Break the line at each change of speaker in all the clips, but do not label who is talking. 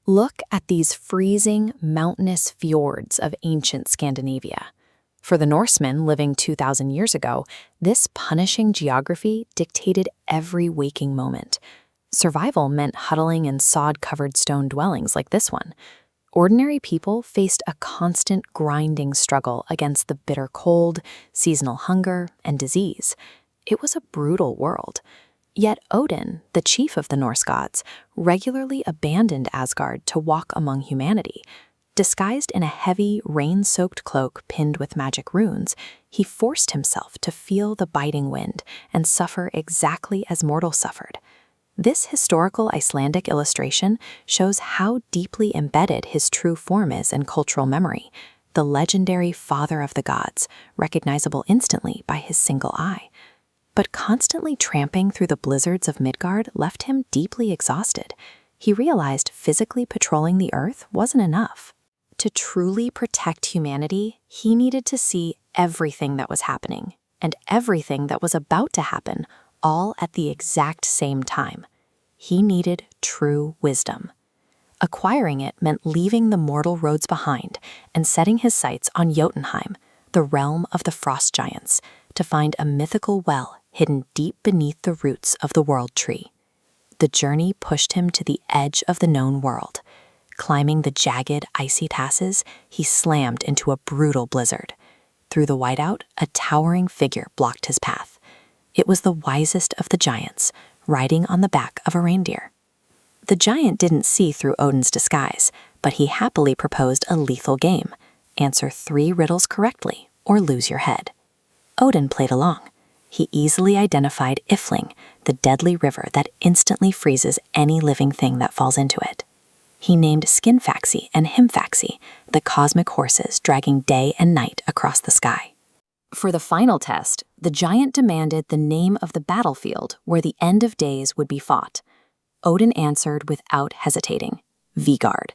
Look at these freezing, mountainous fjords of ancient Scandinavia. For the Norsemen living 2,000 years ago, this punishing geography dictated every waking moment. Survival meant huddling in sod-covered stone dwellings like this one. Ordinary people faced a constant grinding struggle against the bitter cold, seasonal hunger, and disease. It was a brutal world. Yet Odin, the chief of the Norse gods, regularly abandoned Asgard to walk among humanity. Disguised in a heavy, rain-soaked cloak pinned with magic runes, he forced himself to feel the biting wind and suffer exactly as mortals suffered. This historical Icelandic illustration shows how deeply embedded his true form is in cultural memory, the legendary father of the gods, recognizable instantly by his single eye. But constantly tramping through the blizzards of Midgard left him deeply exhausted. He realized physically patrolling the earth wasn't enough. To truly protect humanity, he needed to see everything that was happening, and everything that was about to happen, all at the exact same time. He needed true wisdom. Acquiring it meant leaving the mortal roads behind and setting his sights on Jotunheim, the realm of the frost giants, to find a mythical well hidden deep beneath the roots of the world tree. The journey pushed him to the edge of the known world. Climbing the jagged, icy passes, he slammed into a brutal blizzard. Through the whiteout, a towering figure blocked his path. It was the wisest of the giants, riding on the back of a reindeer. The giant didn't see through Odin's disguise, but he happily proposed a lethal game. Answer 3 riddles correctly, or lose your head. Odin played along. He easily identified Ifling, the deadly river that instantly freezes any living thing that falls into it. He named Skinfaxi and Himfaxi, the cosmic horses dragging day and night across the sky. For the final test, the giant demanded the name of the battlefield where the end of days would be fought. Odin answered without hesitating, Vigard.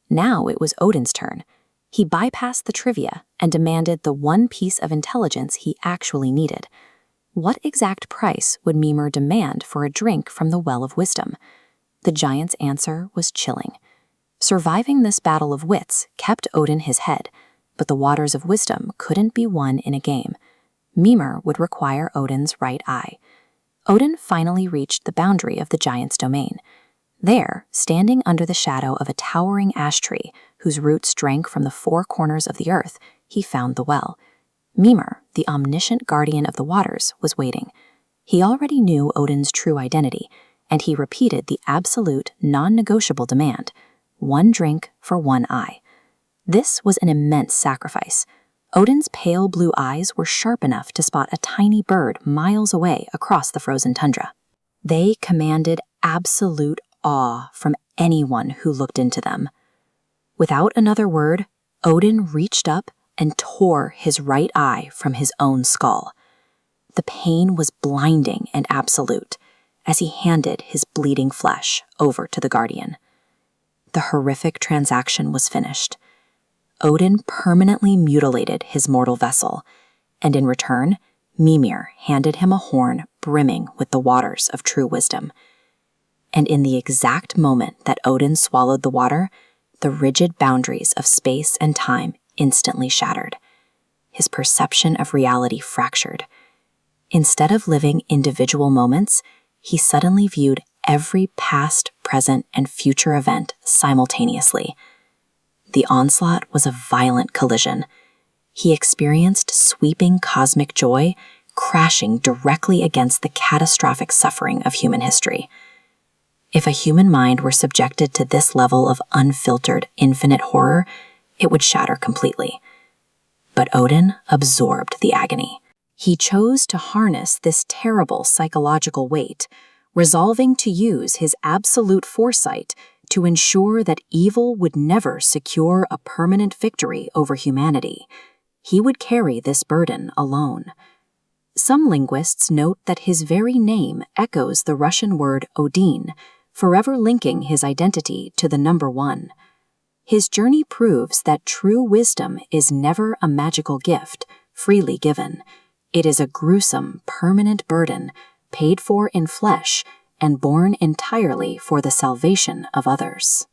Now it was Odin's turn. He bypassed the trivia and demanded the one piece of intelligence he actually needed. What exact price would Mimir demand for a drink from the Well of Wisdom? The giant's answer was chilling. Surviving this battle of wits kept Odin his head, but the waters of wisdom couldn't be won in a game. Mimir would require Odin's right eye. Odin finally reached the boundary of the giant's domain. There, standing under the shadow of a towering ash tree whose roots drank from the 4 corners of the earth, he found the well. Mimir, the omniscient guardian of the waters, was waiting. He already knew Odin's true identity, and he repeated the absolute, non-negotiable demand: 1 drink for 1 eye. This was an immense sacrifice. Odin's pale blue eyes were sharp enough to spot a tiny bird miles away across the frozen tundra. They commanded absolute awe from anyone who looked into them. Without another word, Odin reached up and tore his right eye from his own skull. The pain was blinding and absolute as he handed his bleeding flesh over to the guardian. The horrific transaction was finished. Odin permanently mutilated his mortal vessel, and in return, Mimir handed him a horn brimming with the waters of true wisdom. And in the exact moment that Odin swallowed the water, the rigid boundaries of space and time instantly shattered. His perception of reality fractured. Instead of living individual moments, he suddenly viewed every past, present, and future event simultaneously. The onslaught was a violent collision. He experienced sweeping cosmic joy crashing directly against the catastrophic suffering of human history. If a human mind were subjected to this level of unfiltered, infinite horror, it would shatter completely. But Odin absorbed the agony. He chose to harness this terrible psychological weight, resolving to use his absolute foresight to ensure that evil would never secure a permanent victory over humanity. He would carry this burden alone. Some linguists note that his very name echoes the Russian word Odin, forever linking his identity to the number 1. His journey proves that true wisdom is never a magical gift, freely given. It is a gruesome, permanent burden, paid for in flesh and borne entirely for the salvation of others.